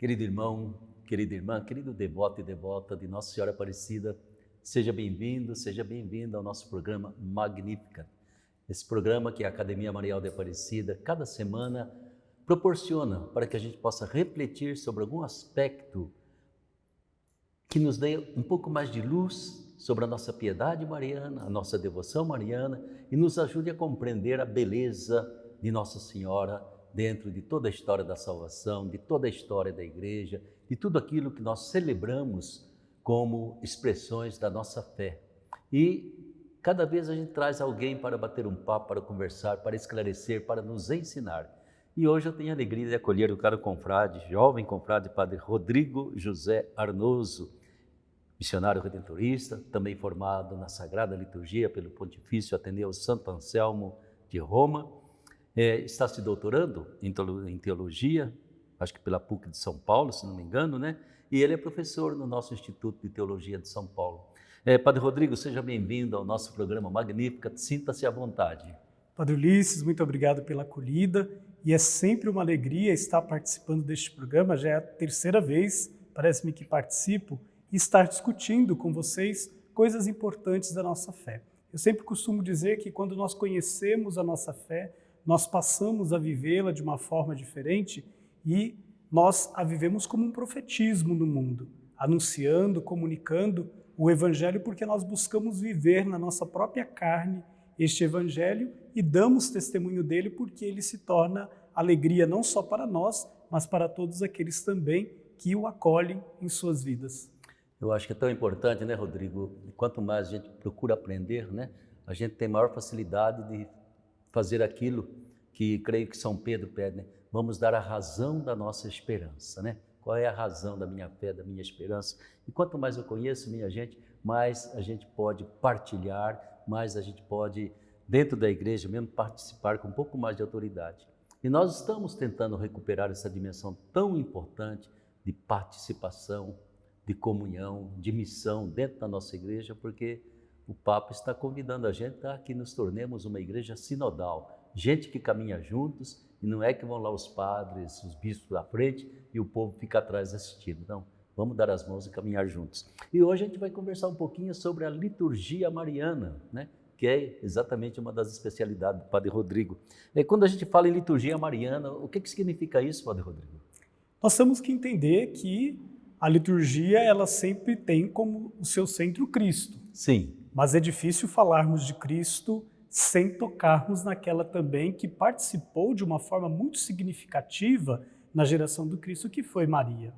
Querido irmão, querida irmã, querido devoto e devota de Nossa Senhora Aparecida, seja bem-vinda ao nosso programa Magnífica. Esse programa que a Academia Marial de Aparecida, cada semana, proporciona para que a gente possa refletir sobre algum aspecto que nos dê um pouco mais de luz sobre a nossa piedade mariana, a nossa devoção mariana e nos ajude a compreender a beleza de Nossa Senhora dentro de toda a história da salvação, de toda a história da Igreja, de tudo aquilo que nós celebramos como expressões da nossa fé. E cada vez a gente traz alguém para bater um papo, para conversar, para esclarecer, para nos ensinar. E hoje eu tenho a alegria de acolher o caro confrade, jovem confrade, Padre Rodrigo José Arnoso, missionário redentorista, também formado na Sagrada Liturgia pelo Pontifício Ateneu Santo Anselmo de Roma. Está se doutorando em teologia, acho que pela PUC de São Paulo, se não me engano, né? E ele é professor no nosso Instituto de Teologia de São Paulo. Padre Rodrigo, seja bem-vindo ao nosso programa Magnífica, sinta-se à vontade. Padre Ulisses, muito obrigado pela acolhida e é sempre uma alegria estar participando deste programa, já é a terceira vez, parece-me que participo, e estar discutindo com vocês coisas importantes da nossa fé. Eu sempre costumo dizer que quando nós conhecemos a nossa fé, nós passamos a vivê-la de uma forma diferente e nós a vivemos como um profetismo no mundo, anunciando, comunicando o Evangelho, porque nós buscamos viver na nossa própria carne este Evangelho e damos testemunho dele porque ele se torna alegria não só para nós, mas para todos aqueles também que o acolhem em suas vidas. Eu acho que é tão importante, né, Rodrigo? Quanto mais a gente procura aprender, né, a gente tem maior facilidade de fazer aquilo que creio que São Pedro pede, né? Vamos dar a razão da nossa esperança, né? Qual é a razão da minha fé, da minha esperança? E quanto mais eu conheço, minha gente, mais a gente pode partilhar, mais a gente pode, dentro da igreja mesmo, participar com um pouco mais de autoridade. E nós estamos tentando recuperar essa dimensão tão importante de participação, de comunhão, de missão dentro da nossa igreja, porque o Papa está convidando a gente a que nos tornemos uma igreja sinodal, gente que caminha juntos e não é que vão lá os padres, os bispos à frente e o povo fica atrás assistindo. Não, vamos dar as mãos e caminhar juntos. E hoje a gente vai conversar um pouquinho sobre a liturgia mariana, né? Que é exatamente uma das especialidades do Padre Rodrigo. Quando a gente fala em liturgia mariana, o que significa isso, Padre Rodrigo? Nós temos que entender que a liturgia ela sempre tem como o seu centro Cristo. Sim. Mas é difícil falarmos de Cristo sem tocarmos naquela também que participou de uma forma muito significativa na geração do Cristo, que foi Maria.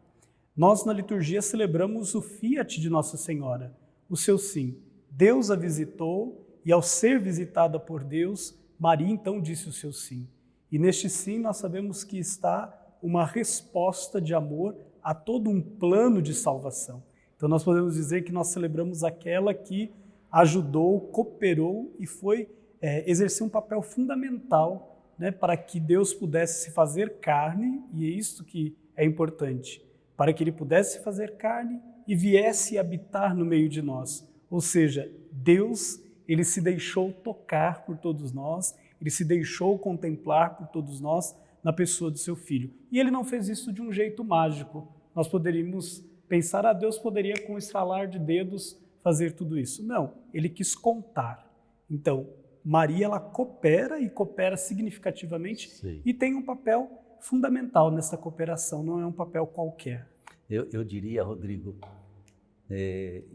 Nós na liturgia celebramos o fiat de Nossa Senhora, o seu sim. Deus a visitou e ao ser visitada por Deus, Maria então disse o seu sim. E neste sim nós sabemos que está uma resposta de amor a todo um plano de salvação. Então nós podemos dizer que nós celebramos aquela que ajudou, cooperou e foi exercer um papel fundamental, né, para que Deus pudesse se fazer carne, e é isso que é importante, para que Ele pudesse se fazer carne e viesse habitar no meio de nós. Ou seja, Deus, Ele se deixou tocar por todos nós, Ele se deixou contemplar por todos nós na pessoa do seu Filho. E Ele não fez isso de um jeito mágico. Nós poderíamos pensar, Deus poderia com um estralar de dedos fazer tudo isso. Não, Ele quis contar. Então, Maria, ela coopera e coopera significativamente. Sim. E tem um papel fundamental nessa cooperação, não é um papel qualquer. Eu diria, Rodrigo,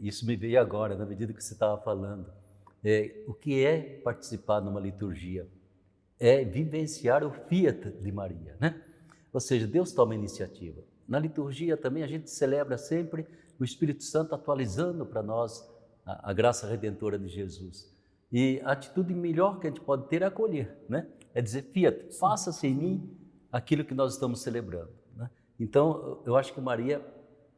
isso me veio agora, na medida que você estava falando. O que é participar numa liturgia? É vivenciar o fiat de Maria, né? Ou seja, Deus toma iniciativa. Na liturgia também a gente celebra sempre o Espírito Santo atualizando para nós a graça redentora de Jesus. E a atitude melhor que a gente pode ter é acolher, né? É dizer, fiat, faça-se em mim aquilo que nós estamos celebrando, né? Então, eu acho que Maria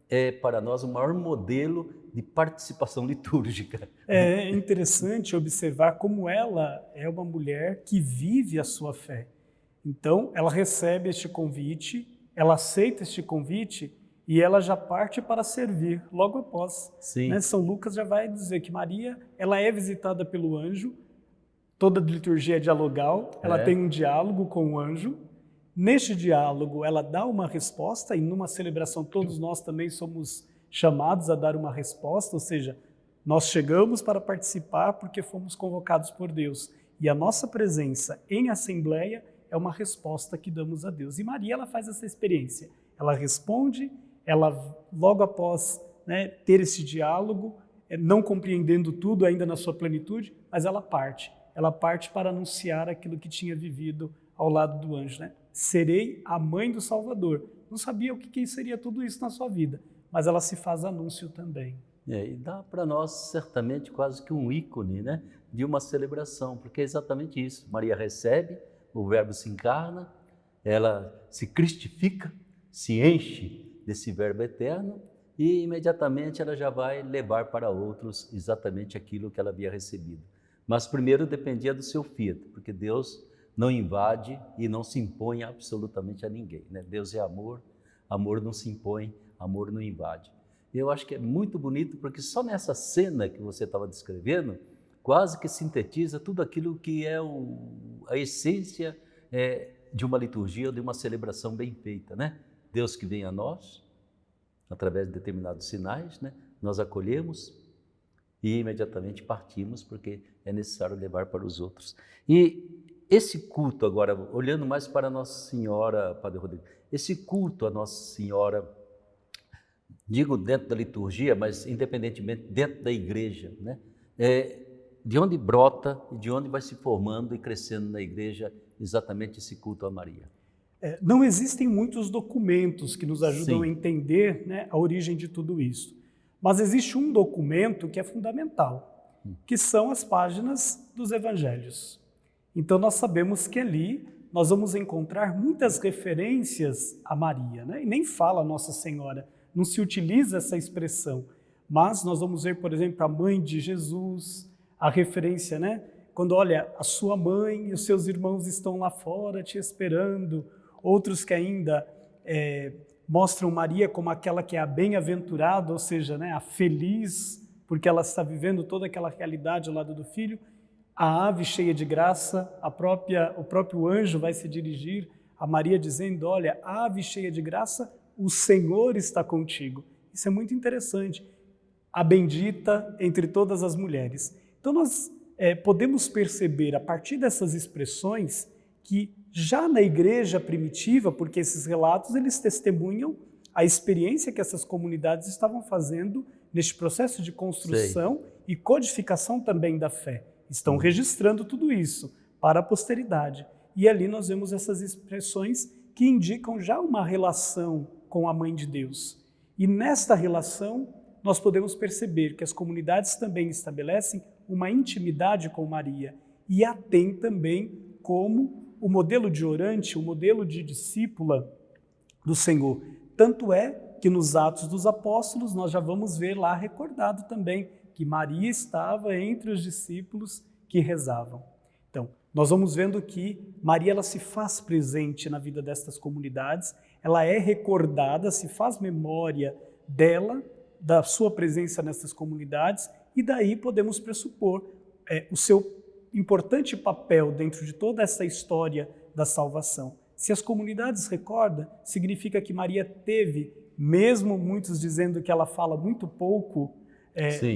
é para nós o maior modelo de participação litúrgica. É interessante observar como ela é uma mulher que vive a sua fé. Então, ela recebe este convite, ela aceita este convite e ela já parte para servir logo após. Sim. Né? São Lucas já vai dizer que Maria ela é visitada pelo anjo, toda a liturgia é dialogal, ela tem um diálogo com o anjo, Neste diálogo, ela dá uma resposta, e numa celebração todos nós também somos chamados a dar uma resposta, ou seja, nós chegamos para participar porque fomos convocados por Deus. E a nossa presença em assembleia é uma resposta que damos a Deus. E Maria, ela faz essa experiência. Ela responde, ela logo após, né, ter esse diálogo, não compreendendo tudo ainda na sua plenitude, mas ela parte. Ela parte para anunciar aquilo que tinha vivido ao lado do anjo, né? Serei a mãe do Salvador. Não sabia o que seria tudo isso na sua vida, mas ela se faz anúncio também. E dá para nós, certamente, quase que um ícone, né, de uma celebração, porque é exatamente isso. Maria recebe, o Verbo se encarna, ela se cristifica, se enche desse Verbo eterno e imediatamente ela já vai levar para outros exatamente aquilo que ela havia recebido. Mas primeiro dependia do seu fiat, porque Deus não invade e não se impõe absolutamente a ninguém, né? Deus é amor, amor não se impõe, amor não invade. Eu acho que é muito bonito, porque só nessa cena que você estava descrevendo, quase que sintetiza tudo aquilo que é a essência de uma liturgia, de uma celebração bem feita, né? Deus que vem a nós, através de determinados sinais, né? Nós acolhemos e imediatamente partimos, porque é necessário levar para os outros. E esse culto agora, olhando mais para Nossa Senhora, Padre Rodrigo, esse culto a Nossa Senhora, digo dentro da liturgia, mas independentemente dentro da igreja, né? De onde brota e de onde vai se formando e crescendo na igreja exatamente esse culto a Maria? Não existem muitos documentos que nos ajudam Sim. a entender, né, a origem de tudo isso. Mas existe um documento que é fundamental, que são as páginas dos evangelhos. Então nós sabemos que ali nós vamos encontrar muitas referências a Maria, né? E nem fala Nossa Senhora, não se utiliza essa expressão, mas nós vamos ver, por exemplo, a mãe de Jesus, a referência, né? Quando olha, a sua mãe e os seus irmãos estão lá fora te esperando, outros que ainda mostram Maria como aquela que é a bem-aventurada, ou seja, né, a feliz, porque ela está vivendo toda aquela realidade ao lado do Filho. A ave cheia de graça, o próprio anjo vai se dirigir a Maria dizendo, olha, ave cheia de graça, o Senhor está contigo. Isso é muito interessante. A bendita entre todas as mulheres. Então nós podemos perceber a partir dessas expressões que já na igreja primitiva, porque esses relatos eles testemunham a experiência que essas comunidades estavam fazendo neste processo de construção e codificação também da fé. Estão registrando tudo isso para a posteridade. E ali nós vemos essas expressões que indicam já uma relação com a Mãe de Deus. E nesta relação nós podemos perceber que as comunidades também estabelecem uma intimidade com Maria e a tem também como o modelo de orante, o modelo de discípula do Senhor. Tanto é que nos Atos dos Apóstolos nós já vamos ver lá recordado também que Maria estava entre os discípulos que rezavam. Então, nós vamos vendo que Maria ela se faz presente na vida destas comunidades, ela é recordada, se faz memória dela, da sua presença nessas comunidades, e daí podemos pressupor o seu importante papel dentro de toda essa história da salvação. Se as comunidades recordam, significa que Maria teve, mesmo muitos dizendo que ela fala muito pouco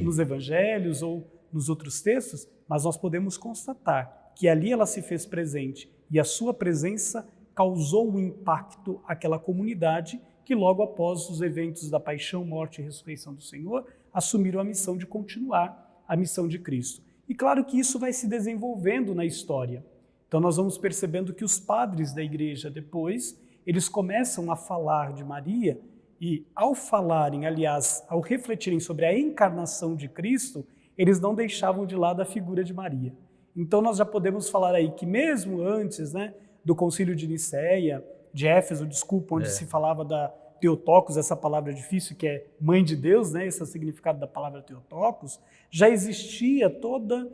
nos evangelhos ou nos outros textos, mas nós podemos constatar que ali ela se fez presente e a sua presença causou um impacto àquela comunidade que logo após os eventos da paixão, morte e ressurreição do Senhor, assumiram a missão de continuar a missão de Cristo. E claro que isso vai se desenvolvendo na história. Então nós vamos percebendo que os padres da igreja depois, eles começam a falar de Maria e ao falarem, aliás, ao refletirem sobre a encarnação de Cristo, eles não deixavam de lado a figura de Maria. Então nós já podemos falar aí que mesmo antes, né, do concílio de Nicéia, de Éfeso, desculpa, onde se falava da Theotokos, essa palavra difícil que é mãe de Deus, né, esse é o significado da palavra Theotokos, já existia toda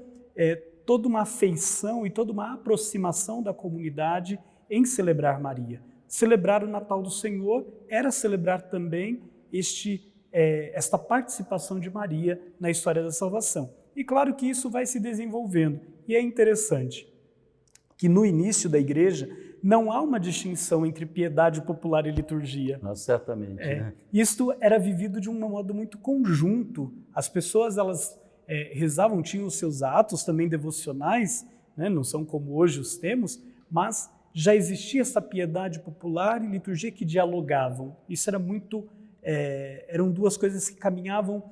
uma afeição e toda uma aproximação da comunidade em celebrar Maria. Celebrar o Natal do Senhor era celebrar também esta participação de Maria na história da salvação. E claro que isso vai se desenvolvendo. E é interessante que no início da igreja não há uma distinção entre piedade popular e liturgia. Certamente. Né? Isto era vivido de um modo muito conjunto. As pessoas, elas rezavam, tinham os seus atos também devocionais, né? Não são como hoje os temos, mas já existia essa piedade popular e liturgia que dialogavam. Isso era muito, eram duas coisas que caminhavam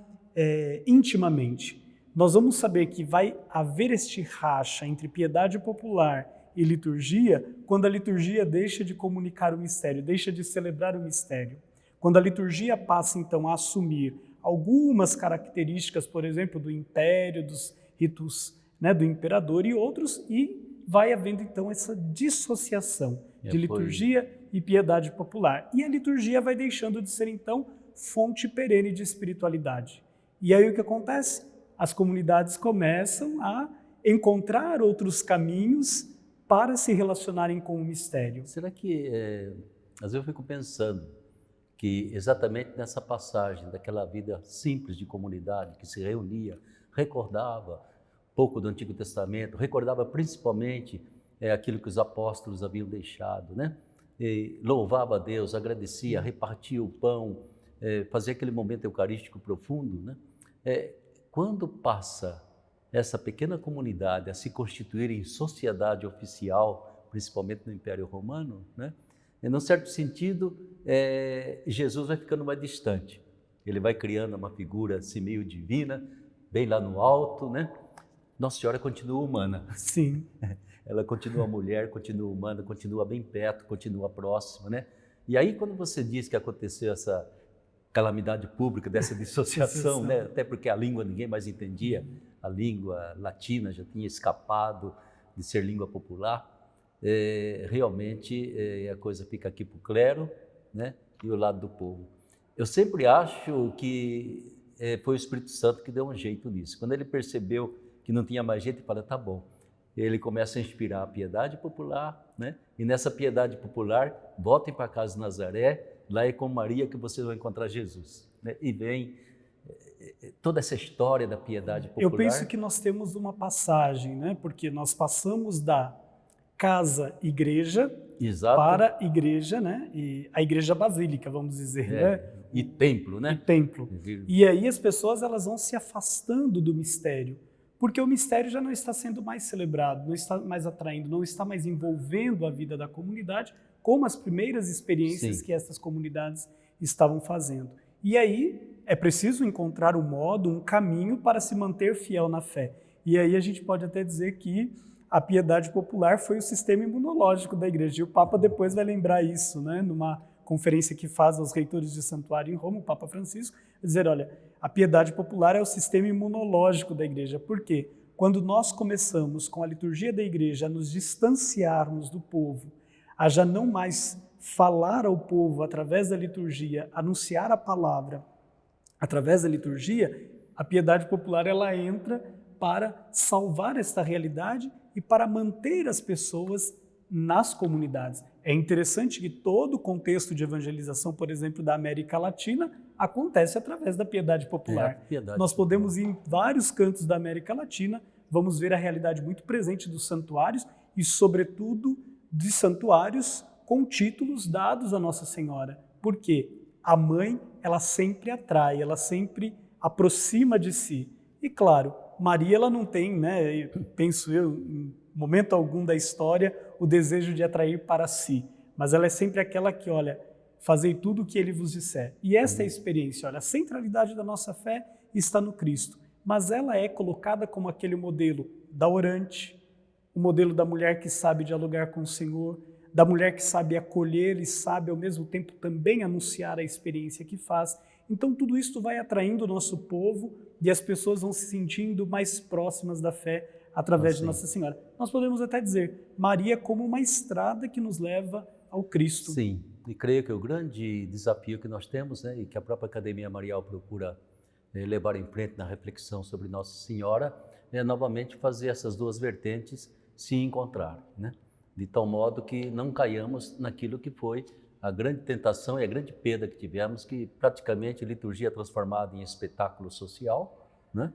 intimamente. Nós vamos saber que vai haver este racha entre piedade popular e liturgia quando a liturgia deixa de comunicar o mistério, deixa de celebrar o mistério. Quando a liturgia passa, então, a assumir algumas características, por exemplo, do império, dos ritos, né, do imperador e outros, e vai havendo, então, essa dissociação de liturgia e piedade popular. E a liturgia vai deixando de ser, então, fonte perene de espiritualidade. E aí o que acontece? As comunidades começam a encontrar outros caminhos para se relacionarem com o mistério. Será que, às vezes eu fico pensando, que exatamente nessa passagem daquela vida simples de comunidade, que se reunia, recordava um pouco do Antigo Testamento, recordava principalmente aquilo que os apóstolos haviam deixado, né? E louvava a Deus, agradecia, repartia o pão, fazia aquele momento eucarístico profundo, né? Quando passa essa pequena comunidade a se constituir em sociedade oficial, principalmente no Império Romano, né? Num certo sentido, Jesus vai ficando mais distante. Ele vai criando uma figura assim meio divina, bem lá no alto, né? Nossa Senhora continua humana. Sim. Ela continua mulher, continua humana, continua bem perto, continua próxima, né? E aí, quando você diz que aconteceu essa calamidade pública, dessa dissociação, né? Até porque a língua ninguém mais entendia, a língua latina já tinha escapado de ser língua popular. Realmente a coisa fica aqui para o clero, né, e o lado do povo. Eu sempre acho que foi o Espírito Santo que deu um jeito nisso. Quando ele percebeu que não tinha mais jeito, ele fala, tá bom. Ele começa a inspirar a piedade popular, né, e nessa piedade popular, voltem para casa de Nazaré, lá é com Maria que vocês vão encontrar Jesus. Né? E vem toda essa história da piedade popular. Eu penso que nós temos uma passagem, né, porque nós passamos da casa-igreja para igreja, né? E a igreja basílica, vamos dizer, né? E templo, né? E templo. E aí as pessoas, elas vão se afastando do mistério, porque o mistério já não está sendo mais celebrado, não está mais atraindo, não está mais envolvendo a vida da comunidade, como as primeiras experiências que essas comunidades estavam fazendo. E aí é preciso encontrar um modo, um caminho para se manter fiel na fé. E aí a gente pode até dizer que a piedade popular foi o sistema imunológico da igreja. E o Papa depois vai lembrar isso, né? Numa conferência que faz aos reitores de santuário em Roma, o Papa Francisco, dizer, olha, a piedade popular é o sistema imunológico da igreja. Por quê? Quando nós começamos com a liturgia da igreja a nos distanciarmos do povo, a já não mais falar ao povo através da liturgia, anunciar a palavra através da liturgia, a piedade popular ela entra para salvar esta realidade e para manter as pessoas nas comunidades. É interessante que todo o contexto de evangelização, por exemplo, da América Latina, acontece através da piedade popular. Nós podemos ir em vários cantos da América Latina, vamos ver a realidade muito presente dos santuários e, sobretudo, de santuários com títulos dados a Nossa Senhora. Por quê? A mãe, ela sempre atrai, ela sempre aproxima de si. E, claro, Maria, ela não tem, né, penso eu, em momento algum da história, o desejo de atrair para si. Mas ela é sempre aquela que, olha, fazei tudo o que ele vos disser. E esta é a experiência, olha, a centralidade da nossa fé está no Cristo. Mas ela é colocada como aquele modelo da orante, o modelo da mulher que sabe dialogar com o Senhor, da mulher que sabe acolher e sabe, ao mesmo tempo, também anunciar a experiência que faz. Então, tudo isso vai atraindo o nosso povo e as pessoas vão se sentindo mais próximas da fé através de Nossa Senhora. Nós podemos até dizer, Maria como uma estrada que nos leva ao Cristo. Sim, e creio que o grande desafio que nós temos, né, e que a própria Academia Marial procura levar em frente na reflexão sobre Nossa Senhora, é novamente fazer essas duas vertentes se encontrar, né? De tal modo que não caiamos naquilo que foi a grande tentação e a grande perda que tivemos, que praticamente a liturgia é transformada em espetáculo social, né?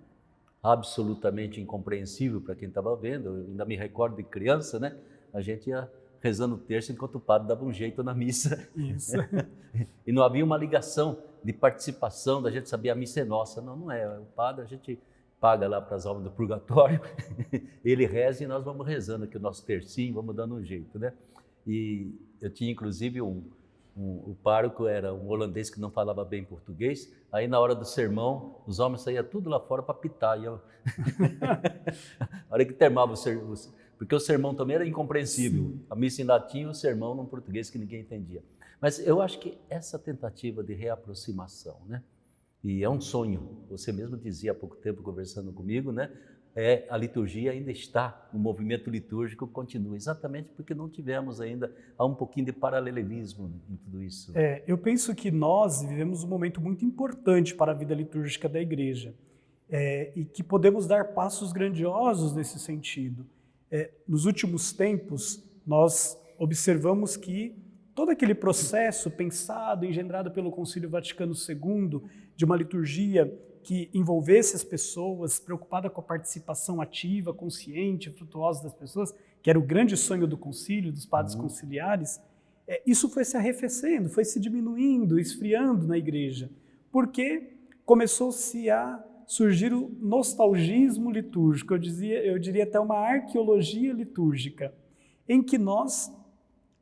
Absolutamente incompreensível para quem estava vendo. Eu ainda me recordo de criança, né? A gente ia rezando o terço enquanto o padre dava um jeito na missa. Isso. E não havia uma ligação de participação, da gente saber a missa é nossa. Não, não é. O padre a gente paga lá para as almas do purgatório, ele reza e nós vamos rezando aqui o nosso tercinho, vamos dando um jeito, né? E eu tinha inclusive o pároco era um holandês que não falava bem português, aí na hora do sermão, os homens saíam tudo lá fora para pitar. E eu... a hora que terminava o sermão, porque o sermão também era incompreensível, sim, a missa em latim e o sermão num português que ninguém entendia. Mas eu acho que essa tentativa de reaproximação, né? E é um sonho, você mesmo dizia há pouco tempo conversando comigo, né? A liturgia ainda está, o movimento litúrgico continua, exatamente porque não tivemos ainda, há um pouquinho de paralelismo em tudo isso. Eu penso que nós vivemos um momento muito importante para a vida litúrgica da Igreja e que podemos dar passos grandiosos nesse sentido. Nos últimos tempos, nós observamos que todo aquele processo pensado, engendrado pelo Concílio Vaticano II, de uma liturgia que envolvesse as pessoas, preocupada com a participação ativa, consciente, frutuosa das pessoas, que era o grande sonho do concílio, dos padres conciliares, isso foi se arrefecendo, foi se diminuindo, esfriando na Igreja, porque começou-se a surgir o nostalgismo litúrgico, eu diria até uma arqueologia litúrgica, em que nós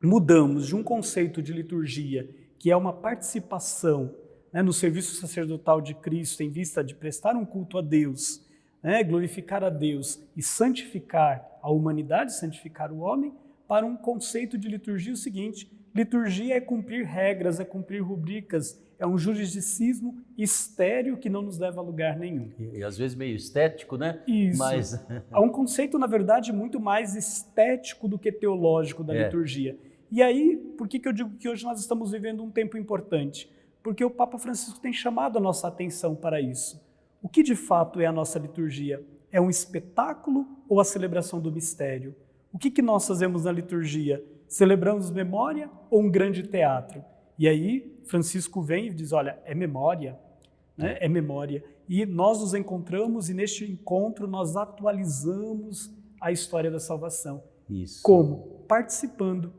mudamos de um conceito de liturgia, que é uma participação, né, no serviço sacerdotal de Cristo, em vista de prestar um culto a Deus, né, glorificar a Deus e santificar a humanidade, santificar o homem, para um conceito de liturgia o seguinte: liturgia é cumprir regras, é cumprir rubricas, é um juridicismo estéril que não nos leva a lugar nenhum. E às vezes meio estético, né? Isso. Mas... há um conceito, na verdade, muito mais estético do que teológico da liturgia. E aí, por que eu digo que hoje nós estamos vivendo um tempo importante? Porque o Papa Francisco tem chamado a nossa atenção para isso. O que de fato é a nossa liturgia? É um espetáculo ou a celebração do mistério? O que nós fazemos na liturgia? Celebramos memória ou um grande teatro? E aí Francisco vem e diz, olha, é memória, né? É memória. E nós nos encontramos e neste encontro nós atualizamos a história da salvação. Isso. Como? Participando.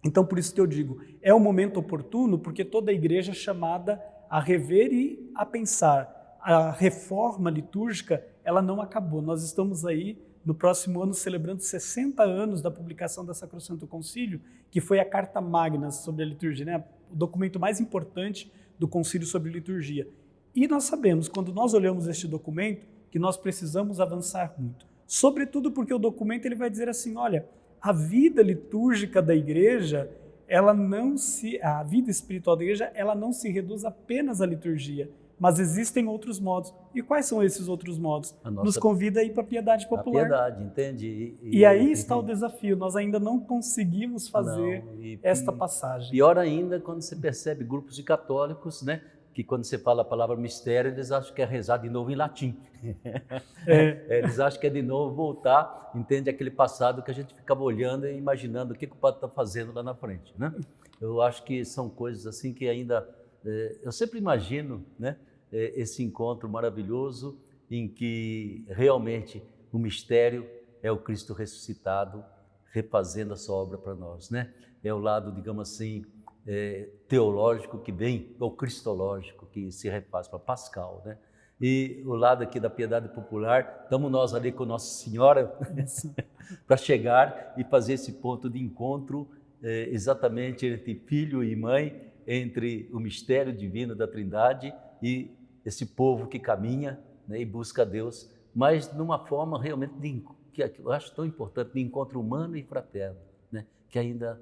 Então, por isso que eu digo, é um momento oportuno porque toda a Igreja é chamada a rever e a pensar. A reforma litúrgica, ela não acabou. Nós estamos aí, no próximo ano, celebrando 60 anos da publicação da Sacrosanto Concílio, que foi a Carta Magna sobre a liturgia, né? O documento mais importante do Concílio sobre liturgia. E nós sabemos, quando nós olhamos este documento, que nós precisamos avançar muito. Sobretudo porque o documento ele vai dizer assim, olha, a vida litúrgica da Igreja, a vida espiritual da Igreja, ela não se reduz apenas à liturgia, mas existem outros modos. E quais são esses outros modos? Nos convida a ir para a piedade popular. A piedade, entende? E aí está o desafio, nós ainda não conseguimos fazer esta passagem. Pior ainda quando você percebe grupos de católicos, né? Que quando você fala a palavra mistério, eles acham que é rezar de novo em latim. Eles acham que é de novo voltar, entende? Aquele passado que a gente ficava olhando e imaginando o que o padre está fazendo lá na frente, né? Eu acho que são coisas assim que ainda... eu sempre imagino, né? Esse encontro maravilhoso em que realmente o mistério é o Cristo ressuscitado, refazendo a sua obra para nós, né? É o lado, digamos assim, teológico que vem, ou cristológico que se refaz para Pascal, né? E o lado aqui da piedade popular, estamos nós ali com Nossa Senhora para chegar e fazer esse ponto de encontro exatamente entre filho e mãe, entre o mistério divino da Trindade e esse povo que caminha, né, e busca a Deus, mas numa forma realmente que eu acho tão importante, de encontro humano e fraterno, né, que ainda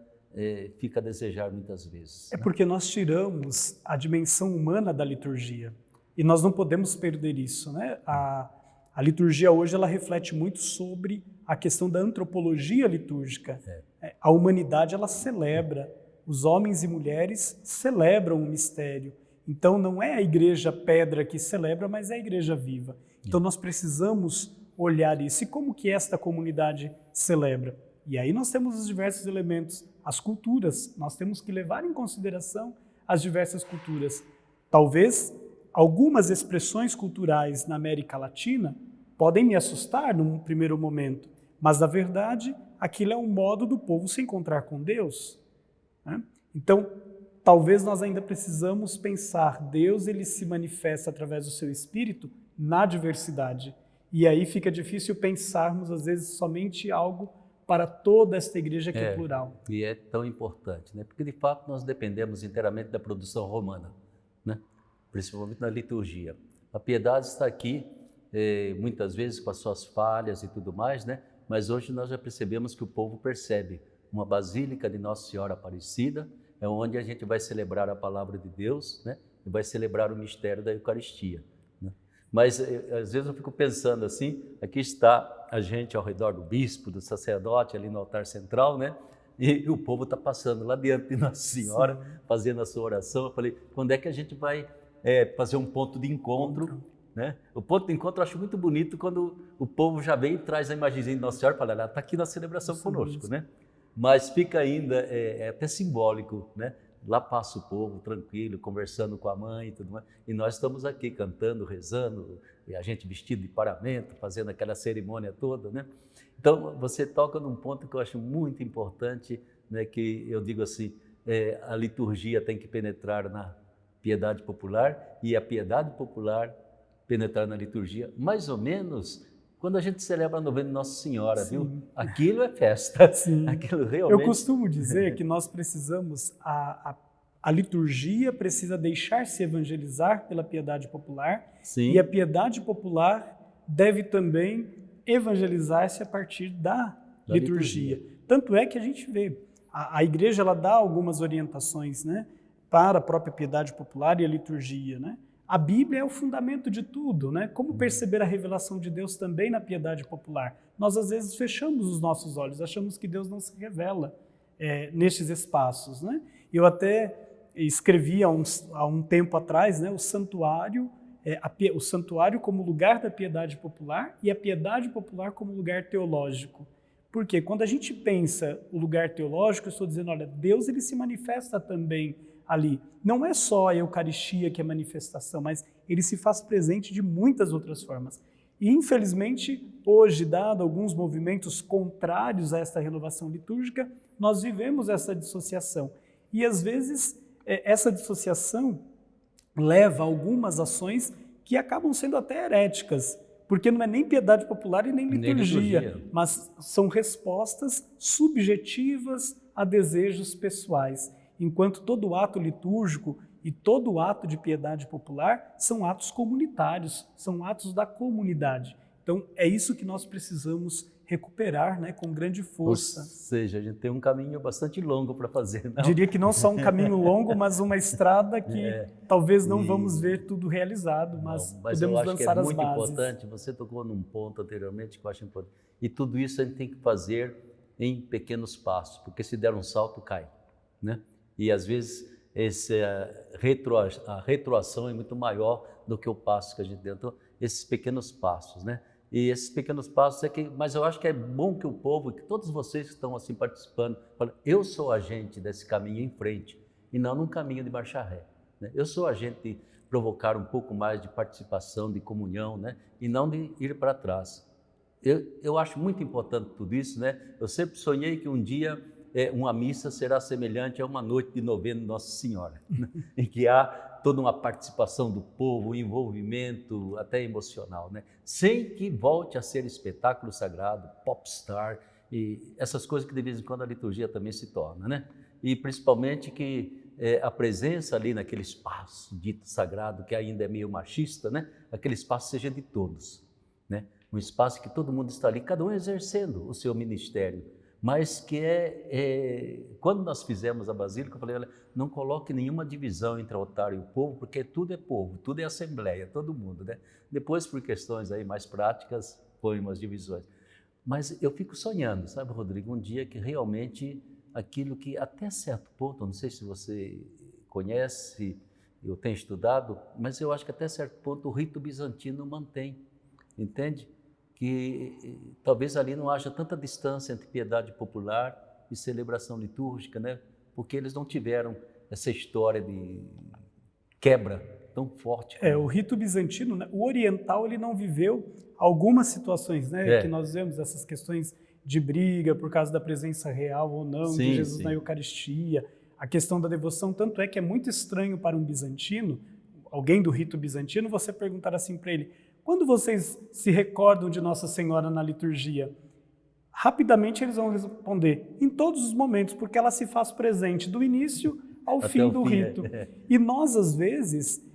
fica a desejar muitas vezes. É porque nós tiramos a dimensão humana da liturgia e nós não podemos perder isso, né? A liturgia hoje ela reflete muito sobre a questão da antropologia litúrgica. A humanidade ela celebra, os homens e mulheres celebram o mistério. Então não é a igreja pedra que celebra, mas é a igreja viva. Então nós precisamos olhar isso. E como que esta comunidade celebra? E aí nós temos os diversos elementos, as culturas, nós temos que levar em consideração as diversas culturas. Talvez algumas expressões culturais na América Latina podem me assustar num primeiro momento, Mas, na verdade, aquilo é um modo do povo se encontrar com Deus, né? Então, talvez nós ainda precisamos pensar, Deus ele se manifesta através do seu Espírito na diversidade. E aí fica difícil pensarmos, às vezes, somente algo para toda esta igreja que é plural. E é tão importante, né? Porque, de fato, nós dependemos inteiramente da produção romana, né? Principalmente na liturgia. A piedade está aqui, muitas vezes com as suas falhas e tudo mais, né? Mas hoje nós já percebemos que o povo percebe uma basílica de Nossa Senhora Aparecida, é onde a gente vai celebrar a palavra de Deus, né? E vai celebrar o mistério da Eucaristia, né? Mas às vezes eu fico pensando assim, aqui está a gente ao redor do bispo, do sacerdote, ali no altar central, né? E o povo está passando lá diante de Nossa Senhora, fazendo a sua oração. Eu falei, quando é que a gente vai fazer um ponto de encontro, né? O ponto de encontro eu acho muito bonito quando o povo já vem e traz a imagenzinha de Nossa Senhora e fala, ela está aqui na celebração conosco, né? Mas fica ainda, até simbólico, né? Lá passa o povo tranquilo, conversando com a mãe e tudo mais, e nós estamos aqui cantando, rezando, e a gente vestido de paramento, fazendo aquela cerimônia toda, né? Então, você toca num ponto que eu acho muito importante, né? Que eu digo assim, a liturgia tem que penetrar na piedade popular e a piedade popular penetrar na liturgia, mais ou menos quando a gente celebra a novena de Nossa Senhora, viu? Aquilo é festa. Sim. Aquilo realmente... Eu costumo dizer que nós precisamos, a liturgia precisa deixar-se evangelizar pela piedade popular. Sim. E a piedade popular deve também evangelizar-se a partir da liturgia. Tanto é que a gente vê, a igreja ela dá algumas orientações, né, para a própria piedade popular e a liturgia, né? A Bíblia é o fundamento de tudo, né? Como perceber a revelação de Deus também na piedade popular? Nós, às vezes, fechamos os nossos olhos, achamos que Deus não se revela nestes espaços, né? Eu até escrevi há um tempo atrás, né, o santuário como lugar da piedade popular e a piedade popular como lugar teológico. Porque quando a gente pensa o lugar teológico, eu estou dizendo, olha, Deus ele se manifesta também ali. Não é só a Eucaristia que é manifestação, mas ele se faz presente de muitas outras formas. E, infelizmente, hoje, dado alguns movimentos contrários a esta renovação litúrgica, nós vivemos essa dissociação. E, às vezes, essa dissociação leva a algumas ações que acabam sendo até heréticas, porque não é nem piedade popular e nem liturgia, mas são respostas subjetivas a desejos pessoais. Enquanto todo ato litúrgico e todo ato de piedade popular são atos comunitários, são atos da comunidade. Então, é isso que nós precisamos recuperar, né, com grande força. Ou seja, a gente tem um caminho bastante longo para fazer. Não? Diria que não só um caminho longo, mas uma estrada que talvez não vamos ver tudo realizado, mas podemos lançar as bases. Mas eu acho que é muito importante, você tocou num ponto anteriormente que eu acho importante, e tudo isso a gente tem que fazer em pequenos passos, porque se der um salto, cai, né? E às vezes a retroação é muito maior do que o passo que a gente deu. Então, esses pequenos passos, né? E esses pequenos passos mas eu acho que é bom que o povo, que todos vocês que estão assim participando, falem, eu sou agente desse caminho em frente e não num caminho de marcha ré, né? Eu sou agente de provocar um pouco mais de participação, de comunhão, né? E não de ir para trás. Eu acho muito importante tudo isso, né? Eu sempre sonhei que um dia uma missa será semelhante a uma noite de novena de Nossa Senhora, né? Em que há toda uma participação do povo, um envolvimento até emocional, né? Sem que volte a ser espetáculo sagrado, popstar e essas coisas que de vez em quando a liturgia também se torna, né? E principalmente que a presença ali naquele espaço dito sagrado, que ainda é meio machista, né? Aquele espaço seja de todos, né? Um espaço que todo mundo está ali, cada um exercendo o seu ministério, mas que quando nós fizemos a Basílica, eu falei, olha, não coloque nenhuma divisão entre altar e o povo, porque tudo é povo, tudo é assembleia, todo mundo, né? Depois, por questões aí mais práticas, põe umas divisões. Mas eu fico sonhando, sabe, Rodrigo, um dia que realmente aquilo que até certo ponto, não sei se você conhece, eu tenho estudado, mas eu acho que até certo ponto o rito bizantino mantém, entende? Que talvez ali não haja tanta distância entre piedade popular e celebração litúrgica, né? Porque eles não tiveram essa história de quebra tão forte. O rito bizantino, né? O oriental, ele não viveu algumas situações, né? Que nós vemos essas questões de briga por causa da presença real ou não Sim, de Jesus sim. na Eucaristia, a questão da devoção, tanto é que é muito estranho para um bizantino, alguém do rito bizantino, você perguntar assim para ele: quando vocês se recordam de Nossa Senhora na liturgia? Rapidamente eles vão responder: em todos os momentos, porque ela se faz presente do início ao Até fim o do fim, rito. E nós, às vezes,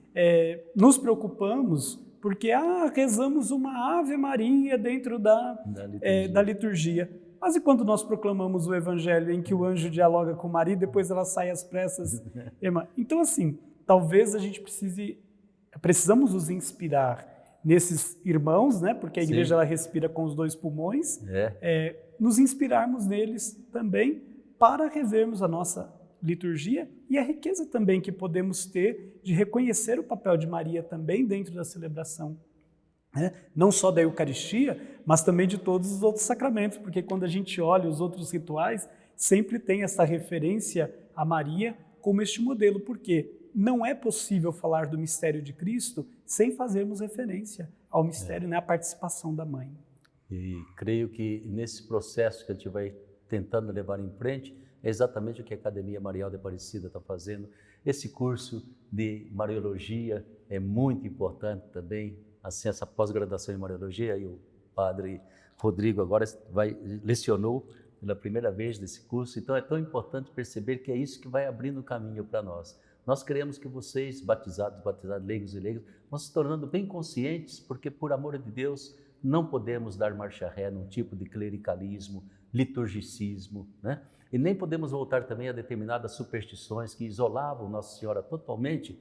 nos preocupamos porque rezamos uma Ave Maria dentro da liturgia. Mas e quando nós proclamamos o Evangelho em que o anjo dialoga com Maria e depois ela sai às pressas? Então, assim, talvez a gente precisamos nos inspirar nesses irmãos, né? Porque a igreja ela respira com os 2 pulmões, nos inspirarmos neles também para revermos a nossa liturgia e a riqueza também que podemos ter de reconhecer o papel de Maria também dentro da celebração, né? Não só da Eucaristia, mas também de todos os outros sacramentos, porque quando a gente olha os outros rituais, sempre tem essa referência a Maria como este modelo, porque não é possível falar do mistério de Cristo sem fazermos referência ao mistério, né, à participação da mãe. E creio que nesse processo que a gente vai tentando levar em frente, é exatamente o que a Academia Marial de Aparecida está fazendo. Esse curso de Mariologia é muito importante também, assim, essa pós-graduação em Mariologia, e o padre Rodrigo agora lecionou pela primeira vez desse curso, então é tão importante perceber que é isso que vai abrindo o caminho para nós. Nós queremos que vocês, batizados, leigos e leigas, vão se tornando bem conscientes, porque por amor de Deus, não podemos dar marcha ré num tipo de clericalismo, liturgicismo, né? E nem podemos voltar também a determinadas superstições que isolavam Nossa Senhora totalmente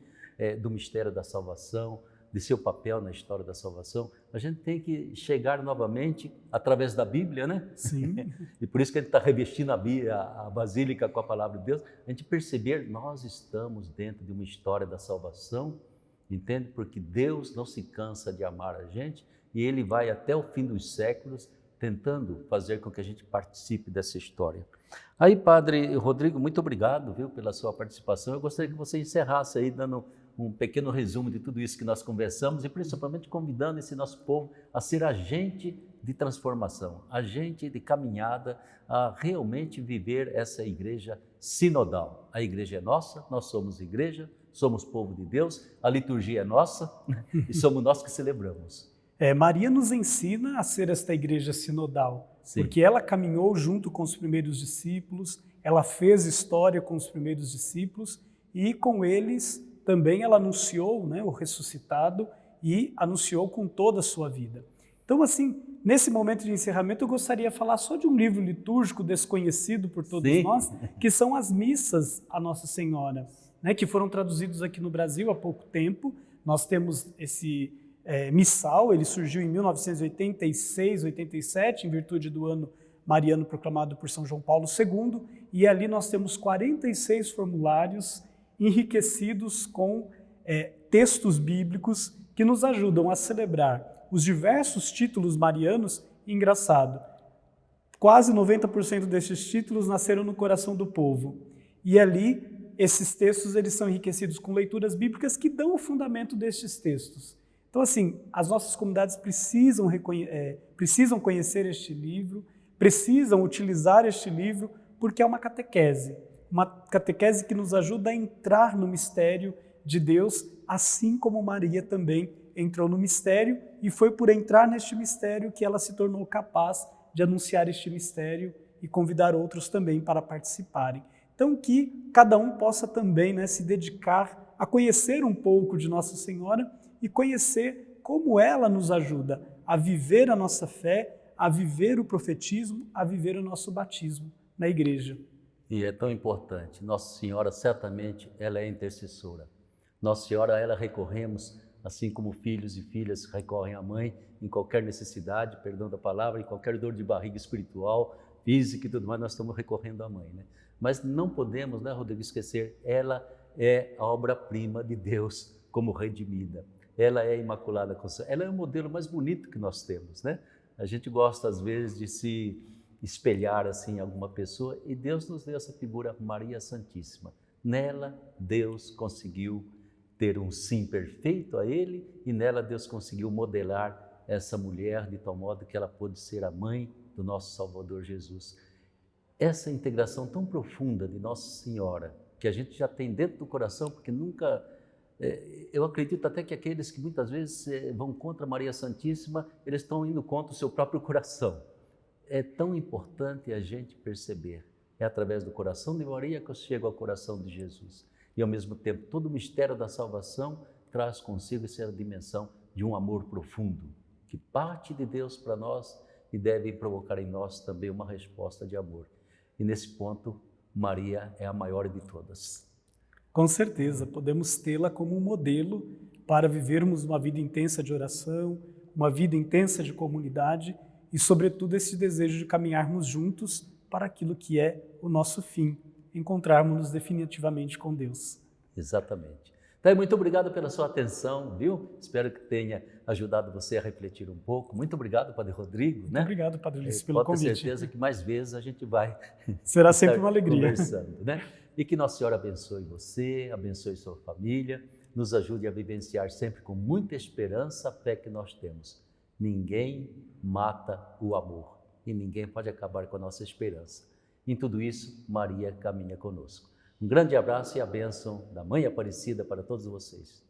do mistério da salvação, de seu papel na história da salvação. A gente tem que chegar novamente através da Bíblia, né? Sim. E por isso que a gente está revestindo a Basílica com a Palavra de Deus, a gente perceber, nós estamos dentro de uma história da salvação, entende? Porque Deus não se cansa de amar a gente e Ele vai até o fim dos séculos tentando fazer com que a gente participe dessa história. Aí, Padre Rodrigo, muito obrigado, viu, pela sua participação. Eu gostaria que você encerrasse aí dando um pequeno resumo de tudo isso que nós conversamos e principalmente convidando esse nosso povo a ser agente de transformação, agente de caminhada, a realmente viver essa igreja sinodal. A igreja é nossa, nós somos igreja, somos povo de Deus, a liturgia é nossa e somos nós que celebramos. Maria nos ensina a ser esta igreja sinodal, Sim. Porque ela caminhou junto com os primeiros discípulos, ela fez história com os primeiros discípulos e com eles também ela anunciou, né, o ressuscitado e anunciou com toda a sua vida. Então, assim, nesse momento de encerramento, eu gostaria de falar só de um livro litúrgico desconhecido por todos Sim. nós, que são as missas a Nossa Senhora, né, que foram traduzidos aqui no Brasil há pouco tempo. Nós temos esse missal, ele surgiu em 1986, 87, em virtude do ano mariano proclamado por São João Paulo II, e ali nós temos 46 formulários enriquecidos com textos bíblicos que nos ajudam a celebrar os diversos títulos marianos. Engraçado, quase 90% desses títulos nasceram no coração do povo. E ali, esses textos eles são enriquecidos com leituras bíblicas que dão o fundamento destes textos. Então, assim, as nossas comunidades precisam conhecer este livro, precisam utilizar este livro, porque é uma catequese que nos ajuda a entrar no mistério de Deus, assim como Maria também entrou no mistério, e foi por entrar neste mistério que ela se tornou capaz de anunciar este mistério e convidar outros também para participarem. Então, que cada um possa também, né, se dedicar a conhecer um pouco de Nossa Senhora e conhecer como ela nos ajuda a viver a nossa fé, a viver o profetismo, a viver o nosso batismo na igreja. E é tão importante. Nossa Senhora, certamente, ela é intercessora. Nossa Senhora, ela recorremos, assim como filhos e filhas recorrem à mãe em qualquer necessidade, perdão da palavra, em qualquer dor de barriga espiritual, física e tudo mais, nós estamos recorrendo à mãe, né? Mas não podemos, né, Rodrigo, esquecer, ela é a obra-prima de Deus como redimida. Ela é a Imaculada Conceição. Ela é o modelo mais bonito que nós temos, né? A gente gosta, às vezes, de se espelhar assim em alguma pessoa, e Deus nos deu essa figura, Maria Santíssima. Nela, Deus conseguiu ter um sim perfeito a Ele, e nela Deus conseguiu modelar essa mulher de tal modo que ela pôde ser a mãe do nosso Salvador Jesus. Essa integração tão profunda de Nossa Senhora, que a gente já tem dentro do coração, porque nunca... Eu acredito até que aqueles que muitas vezes vão contra Maria Santíssima, eles estão indo contra o seu próprio coração. É tão importante a gente perceber. É através do coração de Maria que eu chego ao coração de Jesus. E ao mesmo tempo, todo o mistério da salvação traz consigo essa dimensão de um amor profundo, que parte de Deus para nós e deve provocar em nós também uma resposta de amor. E nesse ponto, Maria é a maior de todas. Com certeza, podemos tê-la como um modelo para vivermos uma vida intensa de oração, uma vida intensa de comunidade e, sobretudo, esse desejo de caminharmos juntos para aquilo que é o nosso fim, encontrarmos-nos definitivamente com Deus. Exatamente. Então, muito obrigado pela sua atenção, viu? Espero que tenha ajudado você a refletir um pouco. Muito obrigado, Padre Rodrigo. Muito obrigado, Padre Ulisses, pelo convite. Pode ter certeza que mais vezes a gente vai Será sempre uma alegria. Conversando, né? E que Nossa Senhora abençoe você, abençoe sua família, nos ajude a vivenciar sempre com muita esperança a fé que nós temos. Ninguém mata o amor e ninguém pode acabar com a nossa esperança. Em tudo isso, Maria caminha conosco. Um grande abraço e a bênção da Mãe Aparecida para todos vocês.